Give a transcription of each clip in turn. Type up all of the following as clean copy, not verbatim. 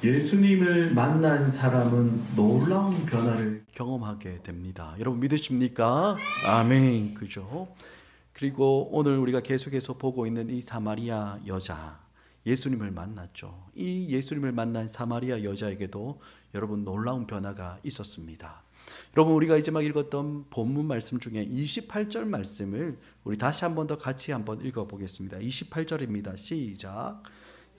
예수님을 만난 사람은 놀라운 변화를 경험하게 됩니다. 여러분 믿으십니까? 아멘. 그죠? 그리고 오늘 우리가 계속해서 보고 있는 이 사마리아 여자, 예수님을 만났죠. 이 예수님을 만난 사마리아 여자에게도 여러분 놀라운 변화가 있었습니다. 여러분 우리가 이제 막 읽었던 본문 말씀 중에 28절 말씀을 우리 다시 한 번 더 같이 한번 읽어보겠습니다. 28절입니다. 시작.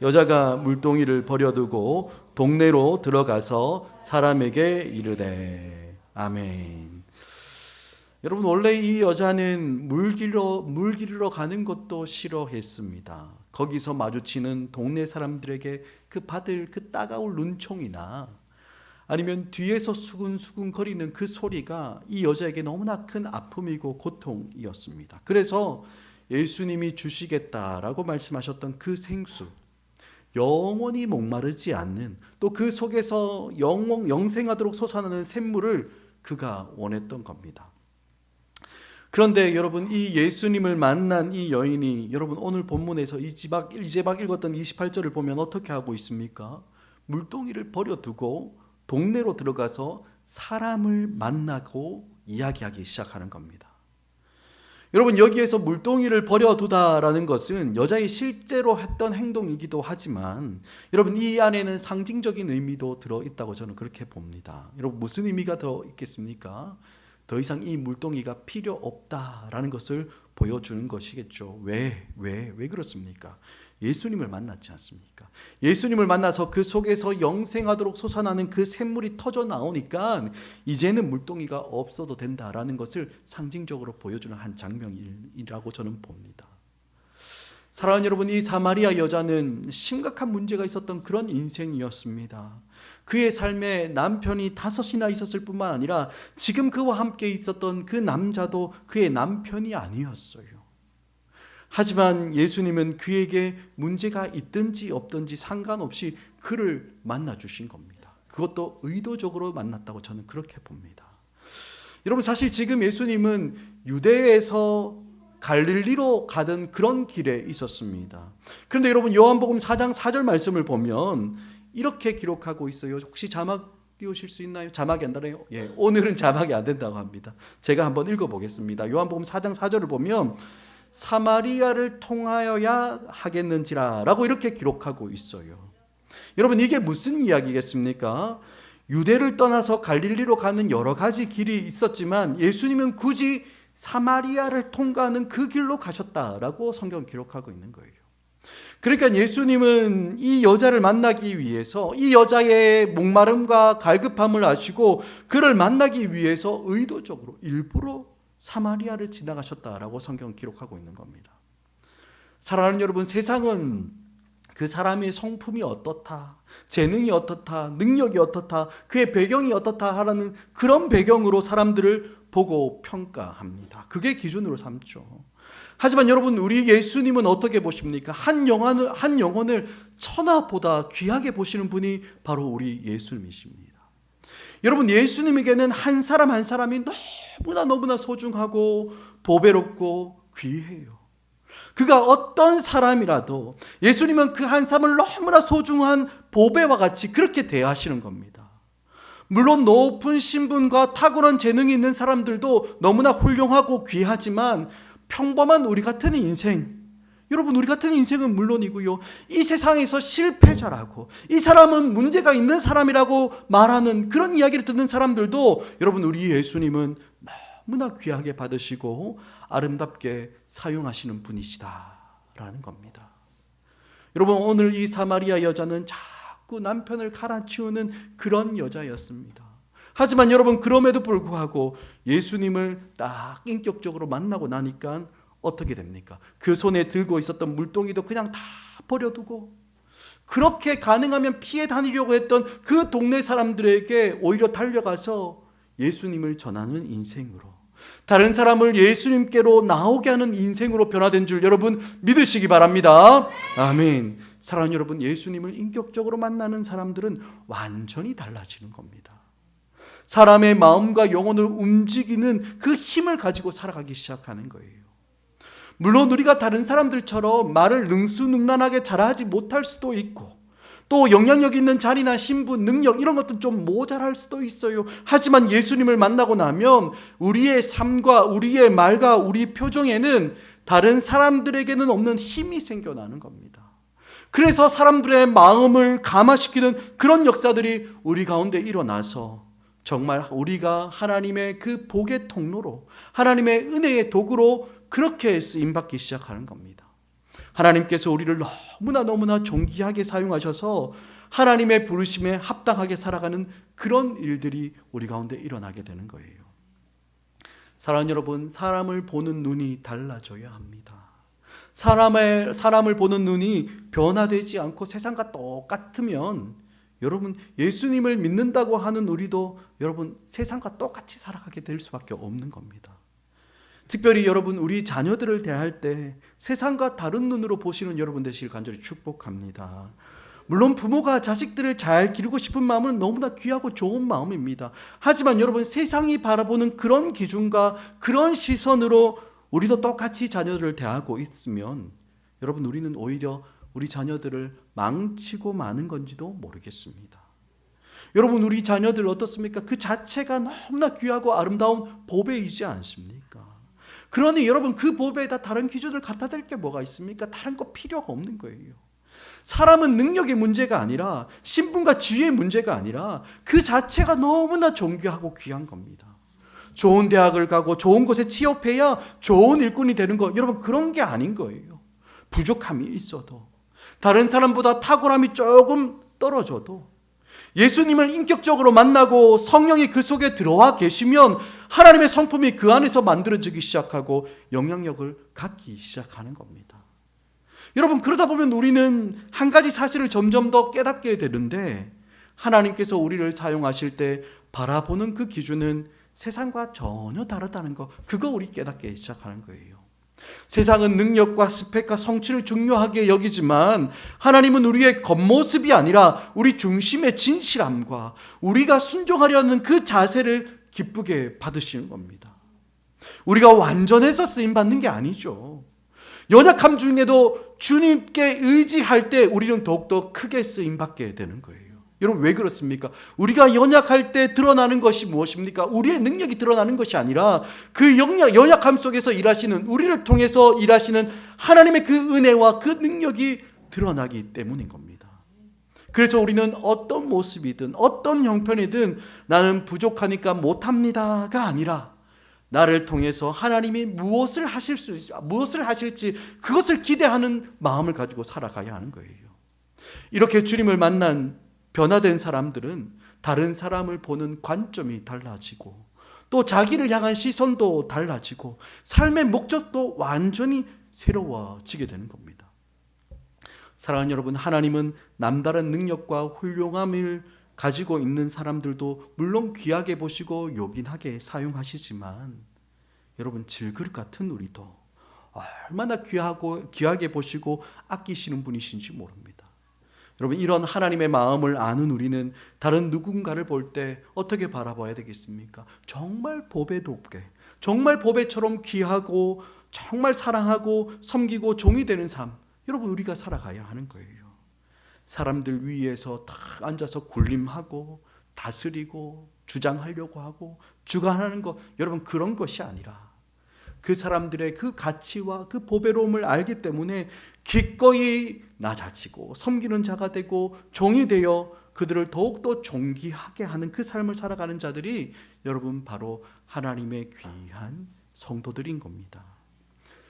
여자가 물동이를 버려두고 동네로 들어가서 사람에게 이르되. 아멘. 여러분 원래 이 여자는 물 기르러 가는 것도 싫어했습니다. 거기서 마주치는 동네 사람들에게 받을 따가운 눈총이나 아니면 뒤에서 수근수근 거리는 그 소리가 이 여자에게 너무나 큰 아픔이고 고통이었습니다. 그래서 예수님이 주시겠다라고 말씀하셨던 그 생수, 영원히 목마르지 않는, 또 그 속에서 영생하도록 솟아나는 샘물을 그가 원했던 겁니다. 그런데 여러분 이 예수님을 만난 이 여인이 여러분 오늘 본문에서 이제 막 읽었던 28절을 보면 어떻게 하고 있습니까? 물동이를 버려두고 동네로 들어가서 사람을 만나고 이야기하기 시작하는 겁니다. 여러분 여기에서 물동이를 버려두다라는 것은 여자의 실제로 했던 행동이기도 하지만 여러분 이 안에는 상징적인 의미도 들어있다고 저는 그렇게 봅니다. 여러분 무슨 의미가 들어있겠습니까? 더 이상 이 물동이가 필요 없다라는 것을 보여주는 것이겠죠. 왜 그렇습니까? 예수님을 만났지 않습니까? 예수님을 만나서 그 속에서 영생하도록 솟아나는 그 샘물이 터져 나오니까 이제는 물동이가 없어도 된다라는 것을 상징적으로 보여주는 한 장면이라고 저는 봅니다. 사랑하는 여러분, 이 사마리아 여자는 심각한 문제가 있었던 그런 인생이었습니다. 그의 삶에 남편이 5이나 있었을 뿐만 아니라 지금 그와 함께 있었던 그 남자도 그의 남편이 아니었어요. 하지만 예수님은 그에게 문제가 있든지 없든지 상관없이 그를 만나주신 겁니다. 그것도 의도적으로 만났다고 저는 그렇게 봅니다. 여러분 사실 지금 예수님은 유대에서 갈릴리로 가던 그런 길에 있었습니다. 그런데 여러분 요한복음 4장 4절 말씀을 보면 이렇게 기록하고 있어요. 혹시 자막 띄우실 수 있나요? 자막이 안 되나요? 예, 오늘은 자막이 안 된다고 합니다. 제가 한번 읽어보겠습니다. 요한복음 4장 4절을 보면 사마리아를 통하여야 하겠는지라 라고 이렇게 기록하고 있어요. 여러분 이게 무슨 이야기겠습니까? 유대를 떠나서 갈릴리로 가는 여러 가지 길이 있었지만 예수님은 굳이 사마리아를 통과하는 그 길로 가셨다라고 성경 기록하고 있는 거예요. 그러니까 예수님은 이 여자를 만나기 위해서 이 여자의 목마름과 갈급함을 아시고 그를 만나기 위해서 의도적으로 일부러 사마리아를 지나가셨다라고 성경 기록하고 있는 겁니다. 사랑하는 여러분, 세상은 그 사람의 성품이 어떻다, 재능이 어떻다, 능력이 어떻다, 그의 배경이 어떻다 하라는 그런 배경으로 사람들을 보고 평가합니다. 그게 기준으로 삼죠. 하지만 여러분 우리 예수님은 어떻게 보십니까? 한 영혼을 천하보다 귀하게 보시는 분이 바로 우리 예수님이십니다. 여러분 예수님에게는 한 사람 한 사람이 너무나 소중하고 보배롭고 귀해요. 그가 어떤 사람이라도 예수님은 그 한 사람을 너무나 소중한 보배와 같이 그렇게 대하시는 겁니다. 물론 높은 신분과 탁월한 재능이 있는 사람들도 너무나 훌륭하고 귀하지만 평범한 우리 같은 인생, 여러분 우리 같은 인생은 물론이고요, 이 세상에서 실패자라고 이 사람은 문제가 있는 사람이라고 말하는 그런 이야기를 듣는 사람들도 여러분 우리 예수님은 너무나 귀하게 받으시고 아름답게 사용하시는 분이시다라는 겁니다. 여러분 오늘 이 사마리아 여자는 자꾸 남편을 갈아치우는 그런 여자였습니다. 하지만 여러분 그럼에도 불구하고 예수님을 딱 인격적으로 만나고 나니까 어떻게 됩니까? 그 손에 들고 있었던 물동이도 그냥 다 버려두고 그렇게 가능하면 피해 다니려고 했던 그 동네 사람들에게 오히려 달려가서 예수님을 전하는 인생으로, 다른 사람을 예수님께로 나오게 하는 인생으로 변화된 줄 여러분 믿으시기 바랍니다. 아멘. 사랑하는 여러분, 예수님을 인격적으로 만나는 사람들은 완전히 달라지는 겁니다. 사람의 마음과 영혼을 움직이는 그 힘을 가지고 살아가기 시작하는 거예요. 물론 우리가 다른 사람들처럼 말을 능수능란하게 잘하지 못할 수도 있고 또 영향력 있는 자리나 신분, 능력 이런 것도 좀 모자랄 수도 있어요. 하지만 예수님을 만나고 나면 우리의 삶과 우리의 말과 우리 표정에는 다른 사람들에게는 없는 힘이 생겨나는 겁니다. 그래서 사람들의 마음을 감화시키는 그런 역사들이 우리 가운데 일어나서 정말 우리가 하나님의 그 복의 통로로, 하나님의 은혜의 도구로 그렇게 쓰임받기 시작하는 겁니다. 하나님께서 우리를 너무나 존귀하게 사용하셔서 하나님의 부르심에 합당하게 살아가는 그런 일들이 우리 가운데 일어나게 되는 거예요. 사랑하는 여러분, 사람을 보는 눈이 달라져야 합니다. 사람을 보는 눈이 변화되지 않고 세상과 똑같으면 여러분, 예수님을 믿는다고 하는 우리도 여러분 세상과 똑같이 살아가게 될 수밖에 없는 겁니다. 특별히 여러분, 우리 자녀들을 대할 때 세상과 다른 눈으로 보시는 여러분 되시길 간절히 축복합니다. 물론 부모가 자식들을 잘 기르고 싶은 마음은 너무나 귀하고 좋은 마음입니다. 하지만 여러분, 세상이 바라보는 그런 기준과 그런 시선으로 우리도 똑같이 자녀들을 대하고 있으면 여러분, 우리는 오히려 우리 자녀들을 망치고 마는 건지도 모르겠습니다. 여러분, 우리 자녀들 어떻습니까? 그 자체가 너무나 귀하고 아름다운 보배이지 않습니까? 그러니 여러분, 그 보배에다 다른 기준을 갖다 댈 게 뭐가 있습니까? 다른 거 필요가 없는 거예요. 사람은 능력의 문제가 아니라 신분과 지위의 문제가 아니라 그 자체가 너무나 존귀하고 귀한 겁니다. 좋은 대학을 가고 좋은 곳에 취업해야 좋은 일꾼이 되는 거, 여러분 그런 게 아닌 거예요. 부족함이 있어도, 다른 사람보다 탁월함이 조금 떨어져도 예수님을 인격적으로 만나고 성령이 그 속에 들어와 계시면 하나님의 성품이 그 안에서 만들어지기 시작하고 영향력을 갖기 시작하는 겁니다. 여러분, 그러다 보면 우리는 한 가지 사실을 점점 더 깨닫게 되는데, 하나님께서 우리를 사용하실 때 바라보는 그 기준은 세상과 전혀 다르다는 거, 그거 우리 깨닫게 시작하는 거예요. 세상은 능력과 스펙과 성취를 중요하게 여기지만 하나님은 우리의 겉모습이 아니라 우리 중심의 진실함과 우리가 순종하려는 그 자세를 기쁘게 받으시는 겁니다. 우리가 완전해서 쓰임받는 게 아니죠. 연약함 중에도 주님께 의지할 때 우리는 더욱더 크게 쓰임받게 되는 거예요. 여러분, 왜 그렇습니까? 우리가 연약할 때 드러나는 것이 무엇입니까? 우리의 능력이 드러나는 것이 아니라 그 연약함 속에서 일하시는, 우리를 통해서 일하시는 하나님의 그 은혜와 그 능력이 드러나기 때문인 겁니다. 그래서 우리는 어떤 모습이든 어떤 형편이든 나는 부족하니까 못합니다가 아니라 나를 통해서 하나님이 무엇을 하실지 그것을 기대하는 마음을 가지고 살아가야 하는 거예요. 이렇게 주님을 만난 변화된 사람들은 다른 사람을 보는 관점이 달라지고 또 자기를 향한 시선도 달라지고 삶의 목적도 완전히 새로워지게 되는 겁니다. 사랑하는 여러분, 하나님은 남다른 능력과 훌륭함을 가지고 있는 사람들도 물론 귀하게 보시고 요긴하게 사용하시지만 여러분, 질그릇 같은 우리도 얼마나 귀하게 보시고 아끼시는 분이신지 모릅니다. 여러분, 이런 하나님의 마음을 아는 우리는 다른 누군가를 볼 때 어떻게 바라봐야 되겠습니까? 정말 보배 높게, 정말 보배처럼 귀하고 정말 사랑하고 섬기고 종이 되는 삶, 여러분 우리가 살아가야 하는 거예요. 사람들 위에서 다 앉아서 군림하고 다스리고 주장하려고 하고 주관하는 것, 여러분 그런 것이 아니라 그 사람들의 그 가치와 그 보배로움을 알기 때문에 기꺼이 낮아지고 섬기는 자가 되고 종이 되어 그들을 더욱더 존귀하게 하는 그 삶을 살아가는 자들이 여러분 바로 하나님의 귀한 성도들인 겁니다.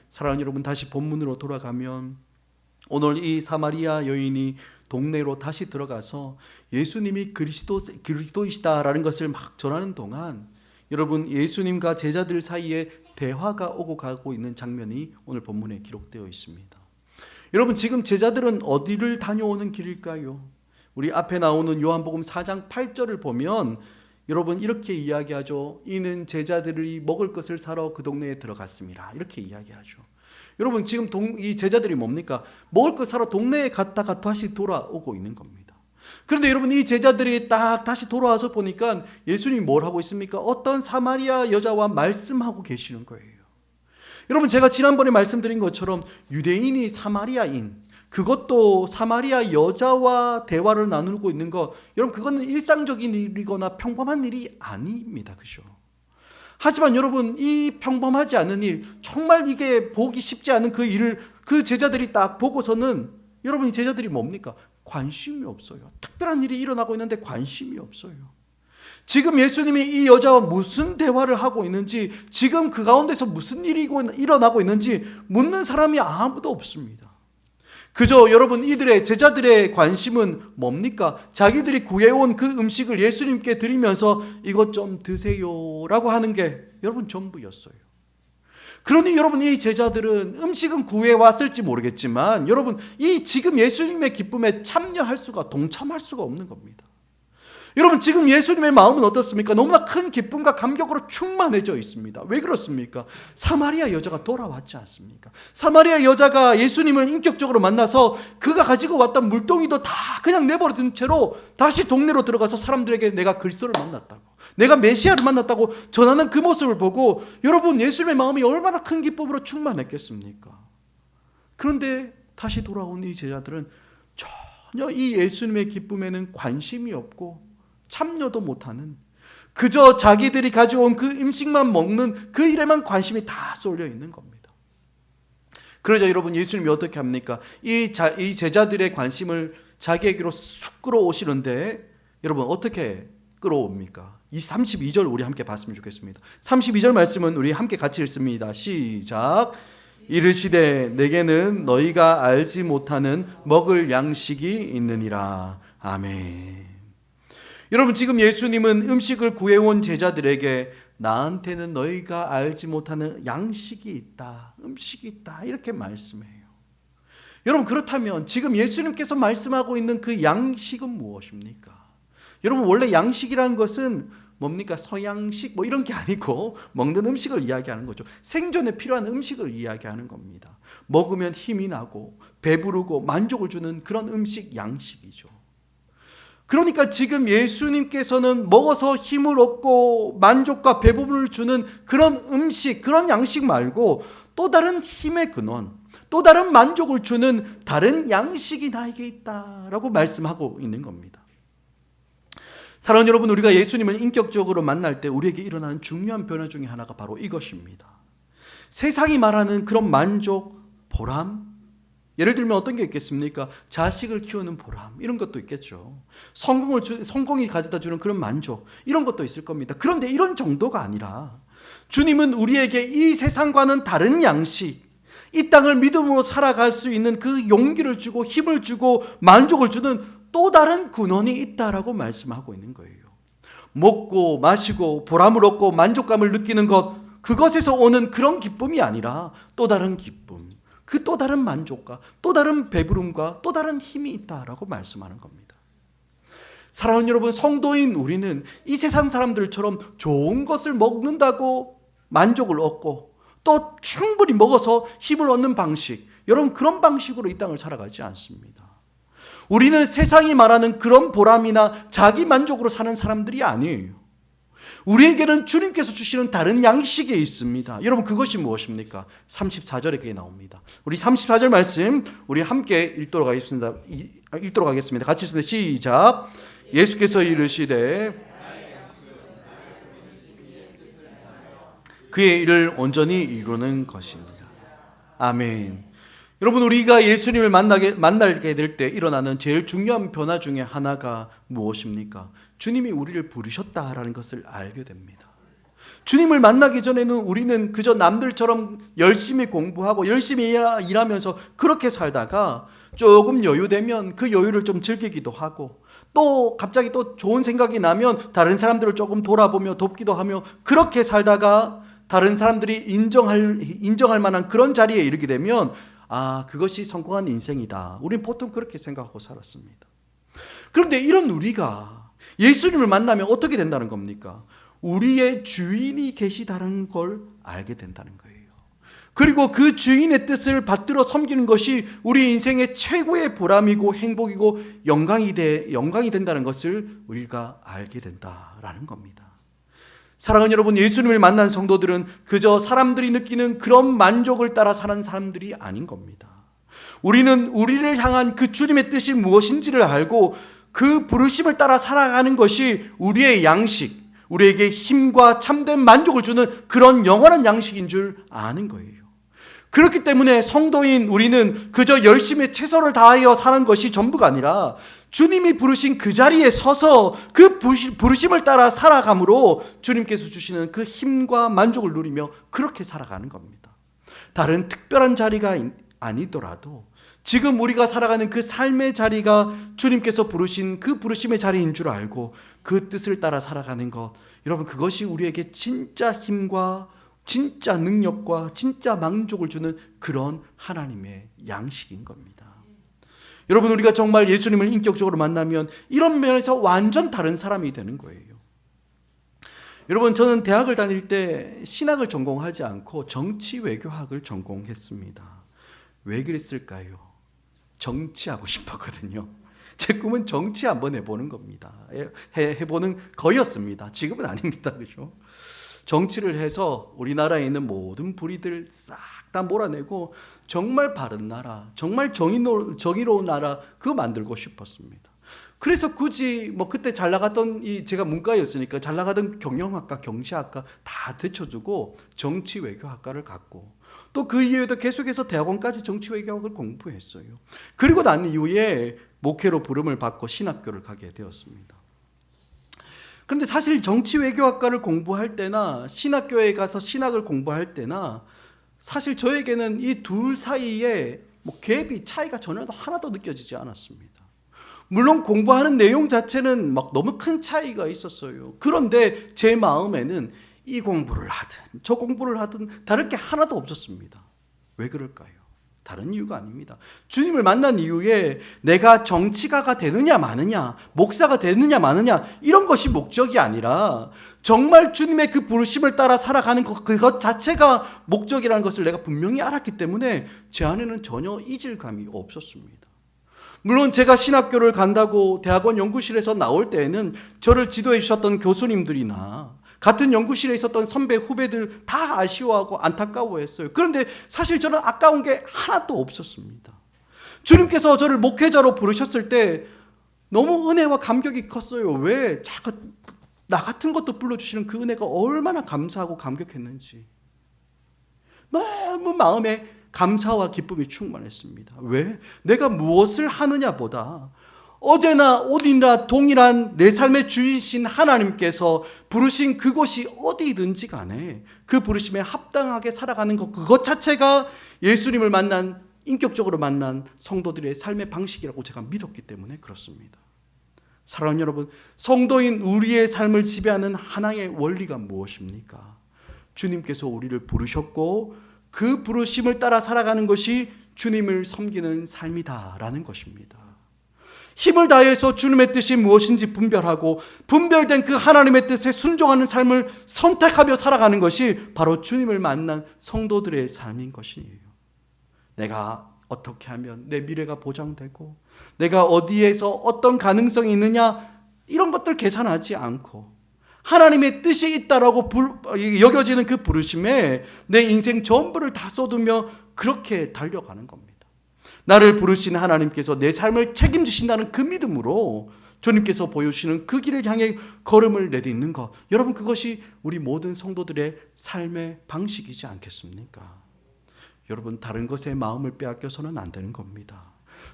사랑하는 여러분, 다시 본문으로 돌아가면 오늘 이 사마리아 여인이 동네로 다시 들어가서 예수님이 그리스도이시다라는 것을 막 전하는 동안 여러분, 예수님과 제자들 사이에 대화가 오고 가고 있는 장면이 오늘 본문에 기록되어 있습니다. 여러분, 지금 제자들은 어디를 다녀오는 길일까요? 우리 앞에 나오는 요한복음 4장 8절을 보면 여러분 이렇게 이야기하죠. 이는 제자들이 먹을 것을 사러 그 동네에 들어갔습니다. 이렇게 이야기하죠. 여러분, 지금 이 제자들이 뭡니까? 먹을 것 사러 동네에 갔다가 다시 돌아오고 있는 겁니다. 그런데 여러분, 이 제자들이 딱 다시 돌아와서 보니까 예수님이 뭘 하고 있습니까? 어떤 사마리아 여자와 말씀하고 계시는 거예요. 여러분, 제가 지난번에 말씀드린 것처럼 유대인이 사마리아인, 그것도 사마리아 여자와 대화를 나누고 있는 것, 여러분 그거는 일상적인 일이거나 평범한 일이 아닙니다. 그죠? 하지만 여러분 이 평범하지 않은 일, 정말 이게 보기 쉽지 않은 그 일을 그 제자들이 딱 보고서는 여러분 이 제자들이 뭡니까? 관심이 없어요. 특별한 일이 일어나고 있는데 관심이 없어요. 지금 예수님이 이 여자와 무슨 대화를 하고 있는지, 지금 그 가운데서 무슨 일이 일어나고 있는지 묻는 사람이 아무도 없습니다. 그저 여러분 이들의 제자들의 관심은 뭡니까? 자기들이 구해온 그 음식을 예수님께 드리면서 이것 좀 드세요라고 하는 게 여러분 전부였어요. 그러니 여러분 이 제자들은 음식은 구해왔을지 모르겠지만 여러분 이 지금 예수님의 기쁨에 참여할 수가, 동참할 수가 없는 겁니다. 여러분 지금 예수님의 마음은 어떻습니까? 너무나 큰 기쁨과 감격으로 충만해져 있습니다. 왜 그렇습니까? 사마리아 여자가 돌아왔지 않습니까? 사마리아 여자가 예수님을 인격적으로 만나서 그가 가지고 왔던 물동이도 다 그냥 내버려둔 채로 다시 동네로 들어가서 사람들에게 내가 그리스도를 만났다고, 내가 메시아를 만났다고 전하는 그 모습을 보고 여러분 예수님의 마음이 얼마나 큰 기쁨으로 충만했겠습니까? 그런데 다시 돌아온 이 제자들은 전혀 이 예수님의 기쁨에는 관심이 없고 참여도 못하는, 그저 자기들이 가져온 그 음식만 먹는 그 일에만 관심이 다 쏠려 있는 겁니다. 그러자 여러분 예수님이 어떻게 합니까? 이 제자들의 관심을 자기에게로 쑥 끌어오시는데 여러분 어떻게 끌어옵니까? 이 32절 우리 함께 봤으면 좋겠습니다. 32절 말씀은 우리 함께 같이 읽습니다. 시작. 이르시되 내게는 너희가 알지 못하는 먹을 양식이 있느니라. 아멘. 여러분 지금 예수님은 음식을 구해온 제자들에게 나한테는 너희가 알지 못하는 양식이 있다, 음식이 있다 이렇게 말씀해요. 여러분 그렇다면 지금 예수님께서 말씀하고 있는 그 양식은 무엇입니까? 여러분 원래 양식이라는 것은 뭡니까? 서양식 뭐 이런 게 아니고 먹는 음식을 이야기하는 거죠. 생존에 필요한 음식을 이야기하는 겁니다. 먹으면 힘이 나고 배부르고 만족을 주는 그런 음식, 양식이죠. 그러니까 지금 예수님께서는 먹어서 힘을 얻고 만족과 배부름을 주는 그런 음식, 그런 양식 말고 또 다른 힘의 근원, 또 다른 만족을 주는 다른 양식이 나에게 있다라고 말씀하고 있는 겁니다. 사랑하는 여러분, 우리가 예수님을 인격적으로 만날 때 우리에게 일어나는 중요한 변화 중에 하나가 바로 이것입니다. 세상이 말하는 그런 만족, 보람, 예를 들면 어떤 게 있겠습니까? 자식을 키우는 보람, 이런 것도 있겠죠. 성공이 가져다 주는 그런 만족, 이런 것도 있을 겁니다. 그런데 이런 정도가 아니라 주님은 우리에게 이 세상과는 다른 양식, 이 땅을 믿음으로 살아갈 수 있는 그 용기를 주고 힘을 주고 만족을 주는 또 다른 근원이 있다라고 말씀하고 있는 거예요. 먹고 마시고 보람을 얻고 만족감을 느끼는 것, 그것에서 오는 그런 기쁨이 아니라 또 다른 기쁨, 그 또 다른 만족과 또 다른 배부름과 또 다른 힘이 있다라고 말씀하는 겁니다. 사랑하는 여러분, 성도인 우리는 이 세상 사람들처럼 좋은 것을 먹는다고 만족을 얻고 또 충분히 먹어서 힘을 얻는 방식, 여러분 그런 방식으로 이 땅을 살아가지 않습니다. 우리는 세상이 말하는 그런 보람이나 자기 만족으로 사는 사람들이 아니에요. 우리에게는 주님께서 주시는 다른 양식이 있습니다. 여러분 그것이 무엇입니까? 34절에 그게 나옵니다. 우리 34절 말씀 우리 함께 읽도록 하겠습니다. 같이 읽습니다. 시작. 예수께서 이르시되 그의 일을 온전히 이루는 것입니다. 아멘. 여러분 우리가 예수님을 만나게 될 때 일어나는 제일 중요한 변화 중에 하나가 무엇입니까? 주님이 우리를 부르셨다라는 것을 알게 됩니다. 주님을 만나기 전에는 우리는 그저 남들처럼 열심히 공부하고 열심히 일하면서 그렇게 살다가 조금 여유되면 그 여유를 좀 즐기기도 하고 또 갑자기 또 좋은 생각이 나면 다른 사람들을 조금 돌아보며 돕기도 하며 그렇게 살다가 다른 사람들이 인정할 만한 그런 자리에 이르게 되면 그것이 성공한 인생이다. 우린 보통 그렇게 생각하고 살았습니다. 그런데 이런 우리가 예수님을 만나면 어떻게 된다는 겁니까? 우리의 주인이 계시다는 걸 알게 된다는 거예요. 그리고 그 주인의 뜻을 받들어 섬기는 것이 우리 인생의 최고의 보람이고 행복이고 영광이 된다는 것을 우리가 알게 된다라는 겁니다. 사랑하는 여러분, 예수님을 만난 성도들은 그저 사람들이 느끼는 그런 만족을 따라 사는 사람들이 아닌 겁니다. 우리는 우리를 향한 그 주님의 뜻이 무엇인지를 알고 그 부르심을 따라 살아가는 것이 우리의 양식, 우리에게 힘과 참된 만족을 주는 그런 영원한 양식인 줄 아는 거예요. 그렇기 때문에 성도인 우리는 그저 열심히 최선을 다하여 사는 것이 전부가 아니라 주님이 부르신 그 자리에 서서 그 부르심을 따라 살아감으로 주님께서 주시는 그 힘과 만족을 누리며 그렇게 살아가는 겁니다. 다른 특별한 자리가 아니더라도 지금 우리가 살아가는 그 삶의 자리가 주님께서 부르신 그 부르심의 자리인 줄 알고 그 뜻을 따라 살아가는 것, 여러분 그것이 우리에게 진짜 힘과 진짜 능력과 진짜 만족을 주는 그런 하나님의 양식인 겁니다. 여러분 우리가 정말 예수님을 인격적으로 만나면 이런 면에서 완전 다른 사람이 되는 거예요. 여러분 저는 대학을 다닐 때 신학을 전공하지 않고 정치 외교학을 전공했습니다. 왜 그랬을까요? 정치하고 싶었거든요. 제 꿈은 정치 한번 해보는 겁니다. 해보는 거였습니다. 지금은 아닙니다. 그죠? 정치를 해서 우리나라에 있는 모든 불의들 싹 다 몰아내고 정말 바른 나라, 정말 정의로운 나라 그거 만들고 싶었습니다. 그래서 굳이 그때 잘 나갔던 제가 문과였으니까 잘 나가던 경영학과, 경제학과 다 제쳐두고 정치 외교학과를 갔고 또 그 이후에도 계속해서 대학원까지 정치 외교학을 공부했어요. 그리고 난 이후에 목회로 부름을 받고 신학교를 가게 되었습니다. 그런데 사실 정치 외교학과를 공부할 때나 신학교에 가서 신학을 공부할 때나 사실 저에게는 이 둘 사이에 갭이 차이가 전혀 하나도 느껴지지 않았습니다. 물론 공부하는 내용 자체는 너무 큰 차이가 있었어요. 그런데 제 마음에는 이 공부를 하든 저 공부를 하든 다를 게 하나도 없었습니다. 왜 그럴까요? 다른 이유가 아닙니다. 주님을 만난 이후에 내가 정치가가 되느냐 마느냐, 목사가 되느냐 마느냐 이런 것이 목적이 아니라 정말 주님의 그 부르심을 따라 살아가는 그것 자체가 목적이라는 것을 내가 분명히 알았기 때문에 제 안에는 전혀 이질감이 없었습니다. 물론 제가 신학교를 간다고 대학원 연구실에서 나올 때에는 저를 지도해 주셨던 교수님들이나 같은 연구실에 있었던 선배 후배들 다 아쉬워하고 안타까워했어요. 그런데 사실 저는 아까운 게 하나도 없었습니다. 주님께서 저를 목회자로 부르셨을 때 너무 은혜와 감격이 컸어요. 왜? 자꾸 나 같은 것도 불러주시는 그 은혜가 얼마나 감사하고 감격했는지 너무 마음에 감사와 기쁨이 충만했습니다. 왜? 내가 무엇을 하느냐보다 어제나 오늘이나 동일한 내 삶의 주이신 하나님께서 부르신 그곳이 어디든지 간에 그 부르심에 합당하게 살아가는 것, 그것 자체가 예수님을 만난, 인격적으로 만난 성도들의 삶의 방식이라고 제가 믿었기 때문에 그렇습니다. 사랑하는 여러분, 성도인 우리의 삶을 지배하는 하나의 원리가 무엇입니까? 주님께서 우리를 부르셨고 그 부르심을 따라 살아가는 것이 주님을 섬기는 삶이다라는 것입니다. 힘을 다해서 주님의 뜻이 무엇인지 분별하고 분별된 그 하나님의 뜻에 순종하는 삶을 선택하며 살아가는 것이 바로 주님을 만난 성도들의 삶인 것이에요. 내가 어떻게 하면 내 미래가 보장되고 내가 어디에서 어떤 가능성이 있느냐 이런 것들 계산하지 않고 하나님의 뜻이 있다라고 여겨지는 그 부르심에 내 인생 전부를 다 쏟으며 그렇게 달려가는 겁니다. 나를 부르신 하나님께서 내 삶을 책임지신다는 그 믿음으로 주님께서 보여주시는 그 길을 향해 걸음을 내딛는 것, 여러분 그것이 우리 모든 성도들의 삶의 방식이지 않겠습니까? 여러분 다른 것에 마음을 빼앗겨서는 안 되는 겁니다.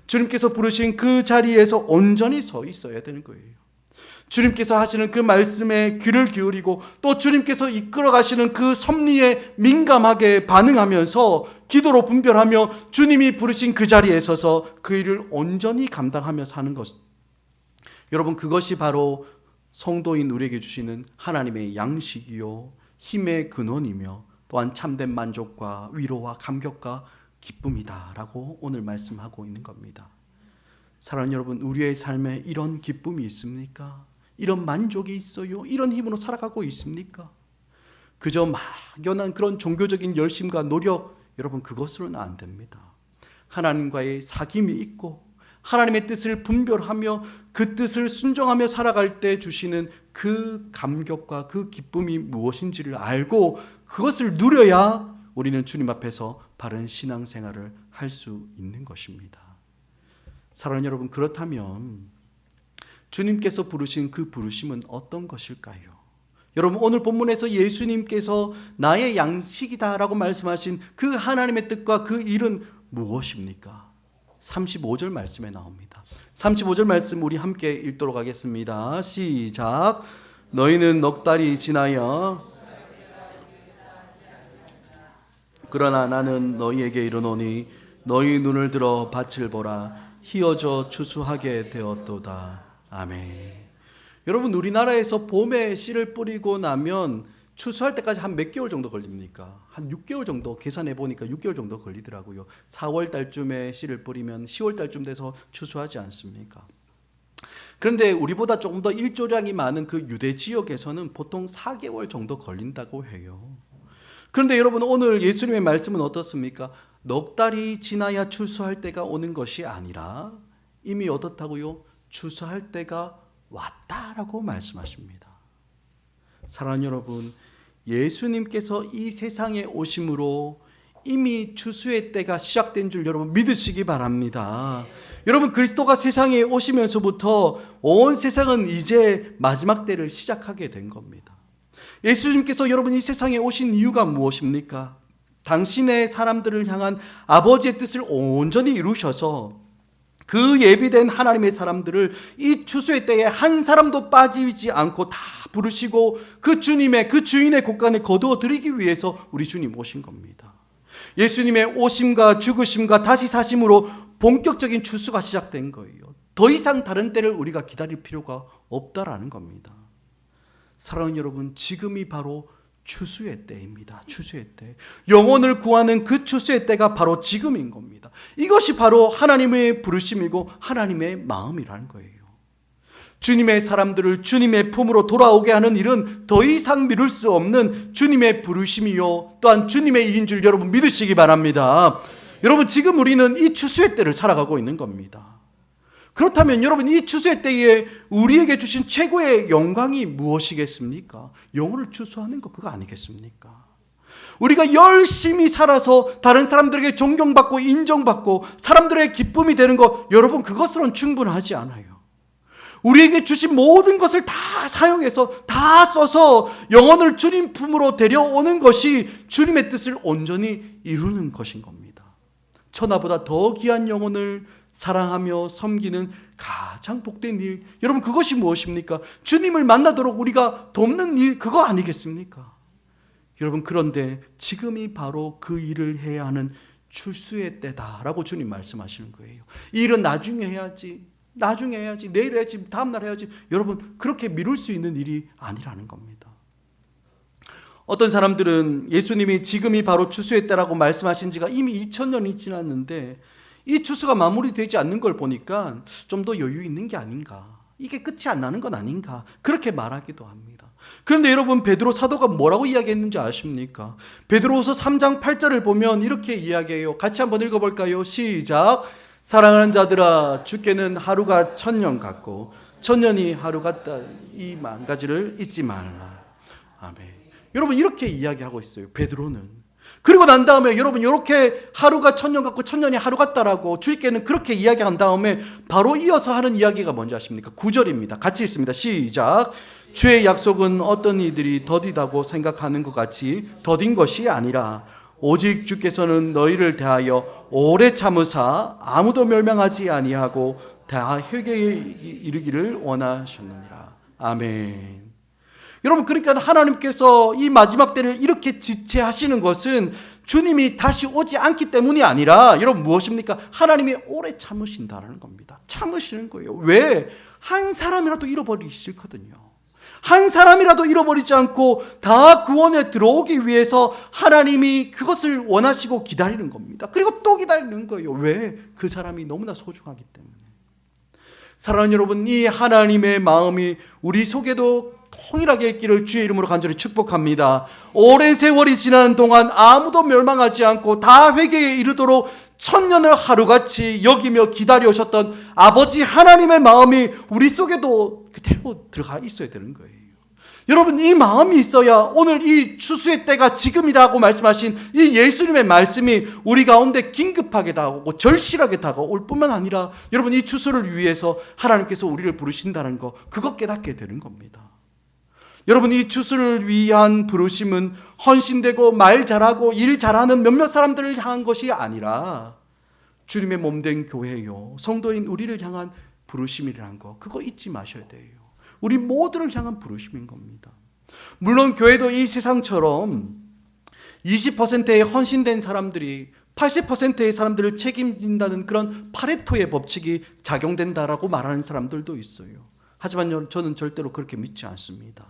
주님께서 부르신 그 자리에서 온전히 서 있어야 되는 거예요. 주님께서 하시는 그 말씀에 귀를 기울이고 또 주님께서 이끌어 가시는 그 섭리에 민감하게 반응하면서 기도로 분별하며 주님이 부르신 그 자리에 서서 그 일을 온전히 감당하며 사는 것, 여러분 그것이 바로 성도인 우리에게 주시는 하나님의 양식이요 힘의 근원이며 또한 참된 만족과 위로와 감격과 기쁨이다라고 오늘 말씀하고 있는 겁니다. 사랑하는 여러분, 우리의 삶에 이런 기쁨이 있습니까? 이런 만족이 있어요? 이런 힘으로 살아가고 있습니까? 그저 막연한 그런 종교적인 열심과 노력, 여러분 그것으로는 안 됩니다. 하나님과의 사귐이 있고 하나님의 뜻을 분별하며 그 뜻을 순종하며 살아갈 때 주시는 그 감격과 그 기쁨이 무엇인지를 알고 그것을 누려야 우리는 주님 앞에서 바른 신앙생활을 할 수 있는 것입니다. 사랑하는 여러분, 그렇다면 주님께서 부르신 그 부르심은 어떤 것일까요? 여러분, 오늘 본문에서 예수님께서 나의 양식이다라고 말씀하신 그 하나님의 뜻과 그 일은 무엇입니까? 35절 말씀에 나옵니다. 35절 말씀 우리 함께 읽도록 하겠습니다. 시작. 너희는 넉 달이 지나여 그러나 나는 너희에게 이르노니 너희 눈을 들어 밭을 보라 희어져 추수하게 되었도다. 아멘. 여러분, 우리나라에서 봄에 씨를 뿌리고 나면 추수할 때까지 한 몇 개월 정도 걸립니까? 한 6개월 정도 계산해 보니까 6개월 정도 걸리더라고요. 4월 달쯤에 씨를 뿌리면 10월 달쯤 돼서 추수하지 않습니까? 그런데 우리보다 조금 더 일조량이 많은 그 유대 지역에서는 보통 4개월 정도 걸린다고 해요. 그런데 여러분, 오늘 예수님의 말씀은 어떻습니까? 넉 달이 지나야 추수할 때가 오는 것이 아니라 이미 어떻다고요? 추수할 때가 왔다라고 말씀하십니다. 사랑하는 여러분, 예수님께서 이 세상에 오심으로 이미 추수의 때가 시작된 줄 여러분 믿으시기 바랍니다. 여러분, 그리스도가 세상에 오시면서부터 온 세상은 이제 마지막 때를 시작하게 된 겁니다. 예수님께서 여러분 이 세상에 오신 이유가 무엇입니까? 당신의 사람들을 향한 아버지의 뜻을 온전히 이루셔서 그 예비된 하나님의 사람들을 이 추수의 때에 한 사람도 빠지지 않고 다 부르시고 그 주님의 그 주인의 곳간에 거두어 드리기 위해서 우리 주님 오신 겁니다. 예수님의 오심과 죽으심과 다시 사심으로 본격적인 추수가 시작된 거예요. 더 이상 다른 때를 우리가 기다릴 필요가 없다라는 겁니다. 사랑하는 여러분, 지금이 바로 추수의 때입니다. 추수의 때. 영혼을 구하는 그 추수의 때가 바로 지금인 겁니다. 이것이 바로 하나님의 부르심이고 하나님의 마음이라는 거예요. 주님의 사람들을 주님의 품으로 돌아오게 하는 일은 더 이상 미룰 수 없는 주님의 부르심이요 또한 주님의 일인 줄 여러분 믿으시기 바랍니다. 여러분, 지금 우리는 이 추수의 때를 살아가고 있는 겁니다. 그렇다면 여러분, 이 추수의 때에 우리에게 주신 최고의 영광이 무엇이겠습니까? 영혼을 추수하는 것, 그거 아니겠습니까? 우리가 열심히 살아서 다른 사람들에게 존경받고 인정받고 사람들의 기쁨이 되는 것, 여러분 그것으로는 충분하지 않아요. 우리에게 주신 모든 것을 다 사용해서 다 써서 영혼을 주님 품으로 데려오는 것이 주님의 뜻을 온전히 이루는 것인 겁니다. 천하보다 더 귀한 영혼을 사랑하며 섬기는 가장 복된 일, 여러분 그것이 무엇입니까? 주님을 만나도록 우리가 돕는 일, 그거 아니겠습니까? 여러분, 그런데 지금이 바로 그 일을 해야 하는 추수의 때다라고 주님 말씀하시는 거예요. 이 일은 나중에 해야지, 내일 해야지, 다음날 해야지. 여러분, 그렇게 미룰 수 있는 일이 아니라는 겁니다. 어떤 사람들은 예수님이 지금이 바로 추수의 때라고 말씀하신 지가 이미 2000년이 지났는데 이 추수가 마무리되지 않는 걸 보니까 좀 더 여유 있는 게 아닌가, 이게 끝이 안 나는 건 아닌가, 그렇게 말하기도 합니다. 그런데 여러분, 베드로 사도가 뭐라고 이야기했는지 아십니까? 베드로후서 3장 8절을 보면 이렇게 이야기해요. 같이 한번 읽어볼까요? 시작. 사랑하는 자들아, 주께는 하루가 1000년 같고 1000년이 하루 같다, 이 만 가지를 잊지 말라. 아멘. 여러분, 이렇게 이야기하고 있어요, 베드로는. 그리고 난 다음에 여러분, 이렇게 하루가 1000년 같고 1000년이 하루 같다라고 주님께는 그렇게 이야기한 다음에 바로 이어서 하는 이야기가 뭔지 아십니까? 9절입니다. 같이 읽습니다. 시작. 주의 약속은 어떤 이들이 더디다고 생각하는 것 같이 더딘 것이 아니라 오직 주께서는 너희를 대하여 오래 참으사 아무도 멸망하지 아니하고 다 회개에 이르기를 원하셨느니라. 아멘. 여러분, 그러니까 하나님께서 이 마지막 때를 이렇게 지체하시는 것은 주님이 다시 오지 않기 때문이 아니라 여러분 무엇입니까? 하나님이 오래 참으신다는 겁니다. 참으시는 거예요. 왜? 한 사람이라도 잃어버리기 싫거든요. 한 사람이라도 잃어버리지 않고 다 구원에 들어오기 위해서 하나님이 그것을 원하시고 기다리는 겁니다. 그리고 또 기다리는 거예요. 왜? 그 사람이 너무나 소중하기 때문에. 사랑하는 여러분, 이 하나님의 마음이 우리 속에도 통일하게 있기를 주의 이름으로 간절히 축복합니다. 오랜 세월이 지나는 동안 아무도 멸망하지 않고 다 회개에 이르도록 1000년을 하루같이 여기며 기다려 오셨던 아버지 하나님의 마음이 우리 속에도 그대로 들어가 있어야 되는 거예요. 여러분, 이 마음이 있어야 오늘 이 추수의 때가 지금이라고 말씀하신 이 예수님의 말씀이 우리 가운데 긴급하게 다가오고 절실하게 다가올 뿐만 아니라 여러분, 이 추수를 위해서 하나님께서 우리를 부르신다는 거, 그거 깨닫게 되는 겁니다. 여러분, 이 추수를 위한 부르심은 헌신되고 말 잘하고 일 잘하는 몇몇 사람들을 향한 것이 아니라 주님의 몸된 교회요, 성도인 우리를 향한 부르심이라는 거, 그거 잊지 마셔야 돼요. 우리 모두를 향한 부르심인 겁니다. 물론 교회도 이 세상처럼 20%의 헌신된 사람들이 80%의 사람들을 책임진다는 그런 파레토의 법칙이 작용된다라고 말하는 사람들도 있어요. 하지만 저는 절대로 그렇게 믿지 않습니다.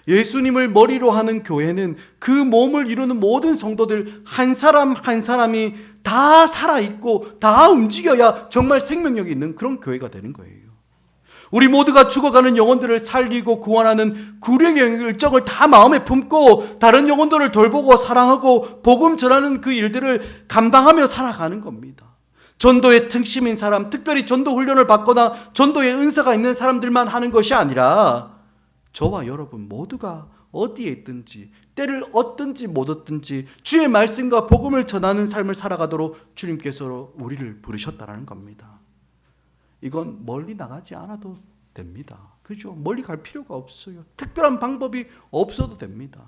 예수님을 머리로 하는 교회는 그 몸을 이루는 모든 성도들 한 사람 한 사람이 다 살아있고 다 움직여야 정말 생명력이 있는 그런 교회가 되는 거예요. 우리 모두가 죽어가는 영혼들을 살리고 구원하는 구력의 열정을 다 마음에 품고 다른 영혼들을 돌보고 사랑하고 복음 전하는 그 일들을 감당하며 살아가는 겁니다. 전도에 특심인 사람, 특별히 전도 훈련을 받거나 전도에 은사가 있는 사람들만 하는 것이 아니라 저와 여러분 모두가 어디에 있든지 때를 얻든지 못 얻든지 주의 말씀과 복음을 전하는 삶을 살아가도록 주님께서 우리를 부르셨다는 겁니다. 이건 멀리 나가지 않아도 됩니다. 그죠? 멀리 갈 필요가 없어요. 특별한 방법이 없어도 됩니다.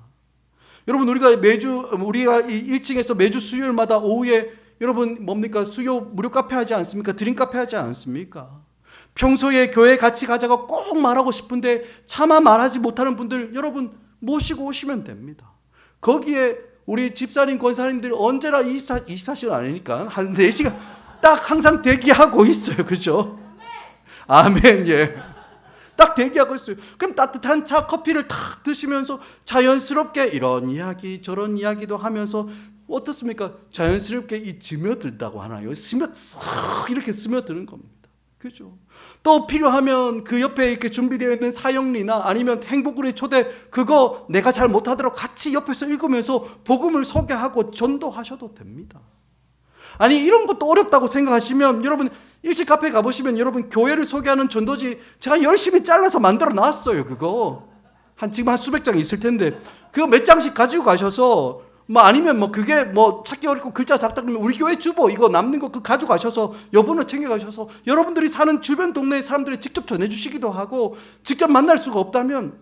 여러분, 우리가 이 1층에서 매주 수요일마다 오후에 여러분 뭡니까? 수요 무료 카페 하지 않습니까? 드림 카페 하지 않습니까? 평소에 교회 같이 가자고 꼭 말하고 싶은데 차마 말하지 못하는 분들 여러분 모시고 오시면 됩니다. 거기에 우리 집사님, 권사님들 언제나 24시간 아니니까 한 4시간 딱 항상 대기하고 있어요. 그죠? 아멘. 예. 딱 대기하고 있어요. 그럼 따뜻한 차, 커피를 탁 드시면서 자연스럽게 이런 이야기 저런 이야기도 하면서 어떻습니까? 자연스럽게 이 스며들다고 하나요? 이렇게 스며드는 겁니다. 그죠? 또 필요하면 그 옆에 이렇게 준비되어 있는 사역리나 아니면 행복우리 초대 그거 내가 잘 못하도록 같이 옆에서 읽으면서 복음을 소개하고 전도하셔도 됩니다. 아니 이런 것도 어렵다고 생각하시면 여러분 일찍 카페 가보시면 여러분 교회를 소개하는 전도지 제가 열심히 잘라서 만들어 놨어요. 그거 지금 한 수백 장 있을 텐데 그거 몇 장씩 가지고 가셔서 아니면 그게 찾기 어렵고 글자 작다 그러면 우리 교회 주보 이거 남는 거 그거 가져가셔서 여분을 챙겨가셔서 여러분들이 사는 주변 동네 사람들이 직접 전해주시기도 하고 직접 만날 수가 없다면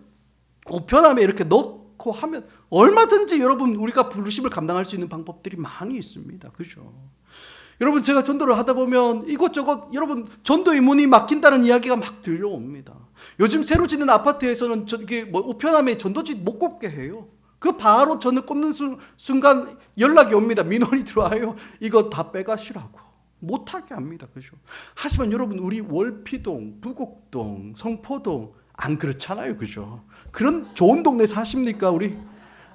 우편함에 이렇게 넣고 하면 얼마든지 여러분 우리가 부르심을 감당할 수 있는 방법들이 많이 있습니다. 그죠? 여러분 제가 전도를 하다 보면 이것저것 여러분 전도의 문이 막힌다는 이야기가 막 들려옵니다. 요즘 새로 짓는 아파트에서는 우편함에 전도지 못 꼽게 해요. 그 바로 전을 꽂는 순간 연락이 옵니다. 민원이 들어와요. 이거 다 빼가시라고. 못하게 합니다. 그죠? 하지만 여러분 우리 월피동, 부곡동, 성포동 안 그렇잖아요. 그죠? 그런 좋은 동네 사십니까? 우리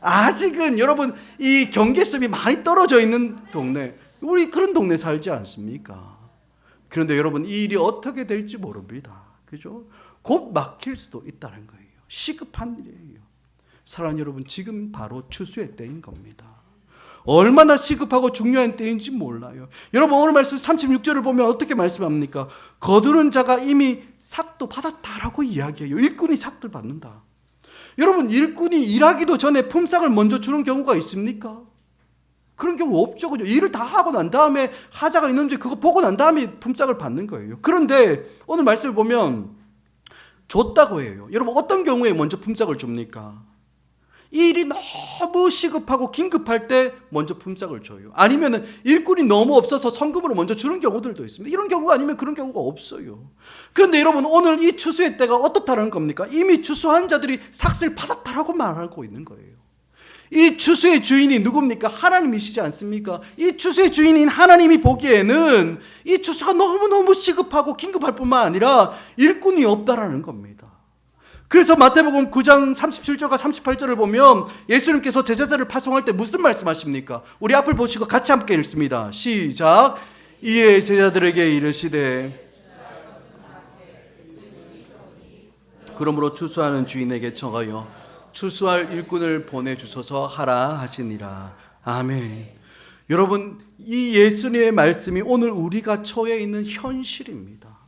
아직은 여러분 이 경계성이 많이 떨어져 있는 동네 우리 그런 동네 살지 않습니까? 그런데 여러분 이 일이 어떻게 될지 모릅니다. 그죠? 곧 막힐 수도 있다는 거예요. 시급한 일이에요. 사랑하는 여러분 지금 바로 추수의 때인 겁니다. 얼마나 시급하고 중요한 때인지 몰라요. 여러분 오늘 말씀 36절을 보면 어떻게 말씀합니까? 거두는 자가 이미 삭도 받았다라고 이야기해요. 일꾼이 삭들 받는다. 여러분 일꾼이 일하기도 전에 품삯을 먼저 주는 경우가 있습니까? 그런 경우 없죠. 그죠? 일을 다 하고 난 다음에 하자가 있는지 그거 보고 난 다음에 품삯을 받는 거예요. 그런데 오늘 말씀을 보면 줬다고 해요. 여러분 어떤 경우에 먼저 품삯을 줍니까? 이 일이 너무 시급하고 긴급할 때 먼저 품삯을 줘요. 아니면 일꾼이 너무 없어서 성금으로 먼저 주는 경우들도 있습니다. 이런 경우가 아니면 그런 경우가 없어요. 그런데 여러분 오늘 이 추수의 때가 어떻다는 겁니까? 이미 추수한 자들이 삭슬 받았다라고 말하고 있는 거예요. 이 추수의 주인이 누굽니까? 하나님이시지 않습니까? 이 추수의 주인인 하나님이 보기에는 이 추수가 너무너무 시급하고 긴급할 뿐만 아니라 일꾼이 없다라는 겁니다. 그래서 마태복음 9장 37절과 38절을 보면 예수님께서 제자들을 파송할 때 무슨 말씀하십니까? 우리 앞을 보시고 같이 함께 읽습니다. 시작. 이에 제자들에게 이르시되 그러므로 추수하는 주인에게 청하여 추수할 일꾼을 보내주소서 하라 하시니라. 아멘. 여러분 이 예수님의 말씀이 오늘 우리가 처해 있는 현실입니다.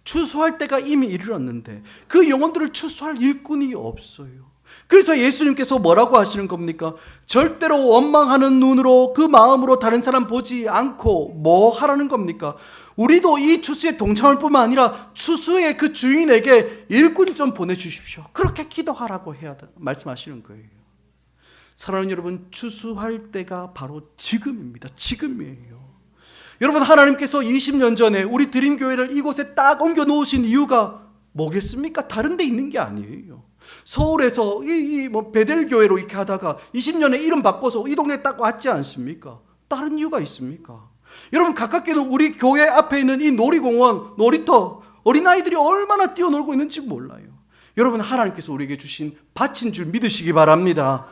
추수할 때가 이미 이르렀는데 그 영혼들을 추수할 일꾼이 없어요. 그래서 예수님께서 뭐라고 하시는 겁니까? 절대로 원망하는 눈으로 그 마음으로 다른 사람 보지 않고 뭐 하라는 겁니까? 우리도 이 추수에 동참할 뿐만 아니라 추수의 그 주인에게 일꾼 좀 보내주십시오. 그렇게 기도하라고 말씀하시는 거예요. 사랑하는 여러분, 추수할 때가 바로 지금입니다. 지금이에요. 여러분, 하나님께서 20년 전에 우리 드림교회를 이곳에 딱 옮겨 놓으신 이유가 뭐겠습니까? 다른 데 있는 게 아니에요. 서울에서 베델교회로 이렇게 하다가 20년에 이름 바꿔서 이 동네에 딱 왔지 않습니까? 다른 이유가 있습니까? 여러분, 가깝게는 우리 교회 앞에 있는 이 놀이공원, 놀이터, 어린아이들이 얼마나 뛰어놀고 있는지 몰라요. 여러분, 하나님께서 우리에게 주신 밭인 줄 믿으시기 바랍니다.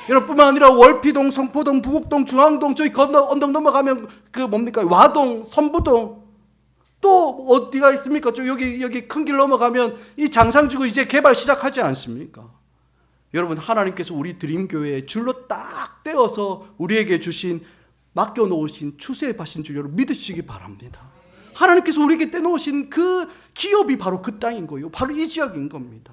여러분, 뿐만 아니라 월피동, 성포동, 부곡동, 중앙동, 저기 언덕 넘어가면 와동, 선부동, 또 어디가 있습니까? 여기 큰 길 넘어가면 이 장상지구 이제 개발 시작하지 않습니까? 여러분, 하나님께서 우리 드림교회에 줄로 딱 떼어서 우리에게 주신, 맡겨놓으신 추수의 밭인 줄 여러분 믿으시기 바랍니다. 하나님께서 우리에게 떼놓으신 그 기업이 바로 그 땅인 거예요. 바로 이 지역인 겁니다.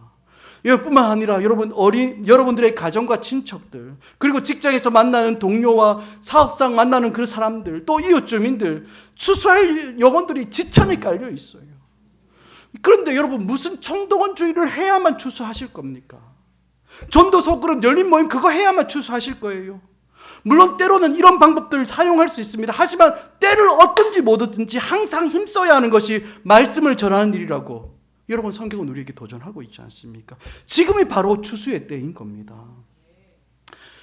뿐만 아니라 여러분들의 가정과 친척들, 그리고 직장에서 만나는 동료와 사업상 만나는 그 사람들, 또 이웃 주민들, 추수할 영혼들이 지천에 깔려 있어요. 그런데 여러분, 무슨 청동원주의를 해야만 추수하실 겁니까? 전도서 그런 열린 모임 그거 해야만 추수하실 거예요. 물론 때로는 이런 방법들을 사용할 수 있습니다. 하지만 때를 얻든지 못 얻든지 항상 힘써야 하는 것이 말씀을 전하는 일이라고 여러분, 성경은 우리에게 도전하고 있지 않습니까? 지금이 바로 추수의 때인 겁니다.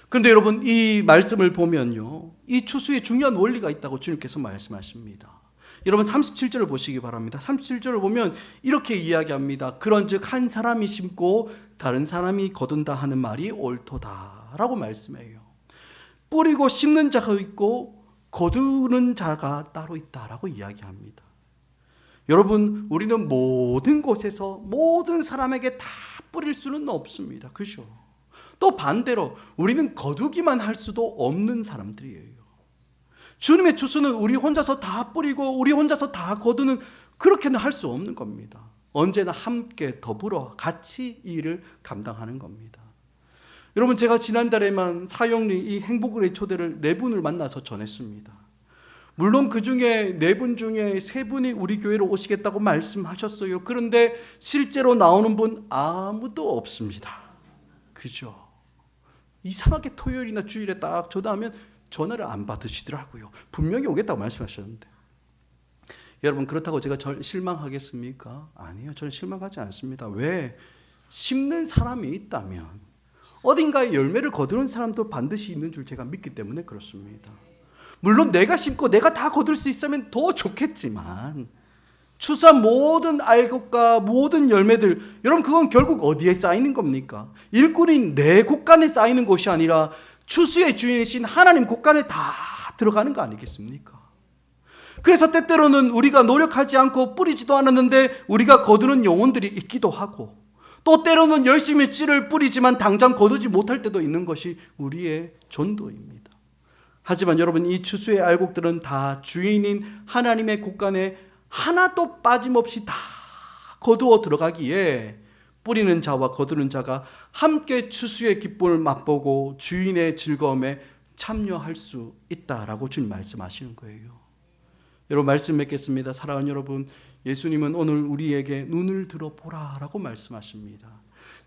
그런데 여러분, 이 말씀을 보면요, 이 추수에 중요한 원리가 있다고 주님께서 말씀하십니다. 여러분, 37절을 보시기 바랍니다. 37절을 보면 이렇게 이야기합니다. 그런즉 한 사람이 심고 다른 사람이 거둔다 하는 말이 옳도다라고 말씀해요. 뿌리고 심는 자가 있고 거두는 자가 따로 있다라고 이야기합니다. 여러분, 우리는 모든 곳에서 모든 사람에게 다 뿌릴 수는 없습니다. 그렇죠? 또 반대로 우리는 거두기만 할 수도 없는 사람들이에요. 주님의 추수는 우리 혼자서 다 뿌리고 우리 혼자서 다 거두는, 그렇게는 할 수 없는 겁니다. 언제나 함께 더불어 같이 이 일을 감당하는 겁니다. 여러분, 제가 지난달에만 사형리 이 행복의 초대를 4분을 만나서 전했습니다. 물론 그 중에 4분 중에 3분이 우리 교회로 오시겠다고 말씀하셨어요. 그런데 실제로 나오는 분 아무도 없습니다. 그죠? 이상하게 토요일이나 주일에 딱 전화하면 전화를 안 받으시더라고요. 분명히 오겠다고 말씀하셨는데. 여러분, 그렇다고 제가 실망하겠습니까? 아니요, 저는 실망하지 않습니다. 왜? 심는 사람이 있다면 어딘가에 열매를 거두는 사람도 반드시 있는 줄 제가 믿기 때문에 그렇습니다. 물론 내가 심고 내가 다 거둘 수 있으면 더 좋겠지만, 추수한 모든 알곡과 모든 열매들, 여러분, 그건 결국 어디에 쌓이는 겁니까? 일꾼인 내 곳간에 쌓이는 것이 아니라 추수의 주인이신 하나님 곳간에 다 들어가는 거 아니겠습니까? 그래서 때때로는 우리가 노력하지 않고 뿌리지도 않았는데 우리가 거두는 영혼들이 있기도 하고, 또 때로는 열심히 씨를 뿌리지만 당장 거두지 못할 때도 있는 것이 우리의 전도입니다. 하지만 여러분, 이 추수의 알곡들은 다 주인인 하나님의 곳간에 하나도 빠짐없이 다 거두어 들어가기에 뿌리는 자와 거두는 자가 함께 추수의 기쁨을 맛보고 주인의 즐거움에 참여할 수 있다라고 주님 말씀하시는 거예요. 여러분, 말씀 맺겠습니다. 사랑하는 여러분, 예수님은 오늘 우리에게 눈을 들어보라라고 말씀하십니다.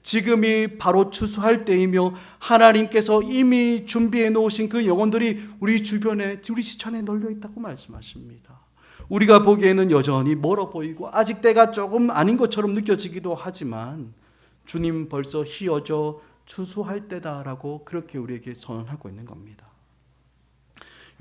지금이 바로 추수할 때이며 하나님께서 이미 준비해 놓으신 그 영혼들이 우리 주변에, 우리 시천에 널려 있다고 말씀하십니다. 우리가 보기에는 여전히 멀어 보이고 아직 때가 조금 아닌 것처럼 느껴지기도 하지만 주님 벌써 희어져 추수할 때다라고 그렇게 우리에게 선언하고 있는 겁니다.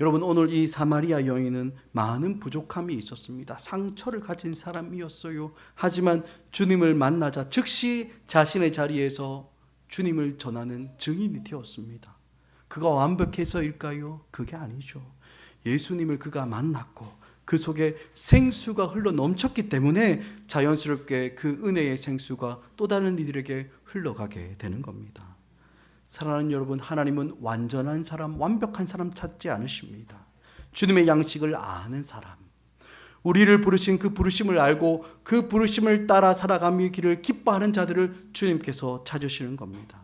여러분, 오늘 이 사마리아 여인은 많은 부족함이 있었습니다. 상처를 가진 사람이었어요. 하지만 주님을 만나자 즉시 자신의 자리에서 주님을 전하는 증인이 되었습니다. 그가 완벽해서일까요? 그게 아니죠. 예수님을 그가 만났고 그 속에 생수가 흘러 넘쳤기 때문에 자연스럽게 그 은혜의 생수가 또 다른 이들에게 흘러가게 되는 겁니다. 사랑하는 여러분, 하나님은 완전한 사람, 완벽한 사람 찾지 않으십니다. 주님의 양식을 아는 사람, 우리를 부르신 그 부르심을 알고 그 부르심을 따라 살아가며 길을 기뻐하는 자들을 주님께서 찾으시는 겁니다.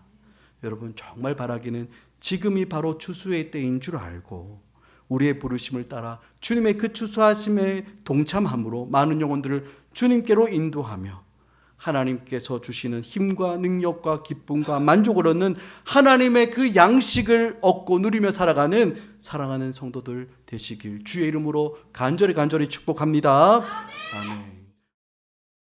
여러분, 정말 바라기는 지금이 바로 추수의 때인 줄 알고 우리의 부르심을 따라 주님의 그 추수하심에 동참함으로 많은 영혼들을 주님께로 인도하며 하나님께서 주시는 힘과 능력과 기쁨과 만족을 얻는 하나님의 그 양식을 얻고 누리며 살아가는 사랑하는 성도들 되시길 주의 이름으로 간절히 축복합니다. 아멘.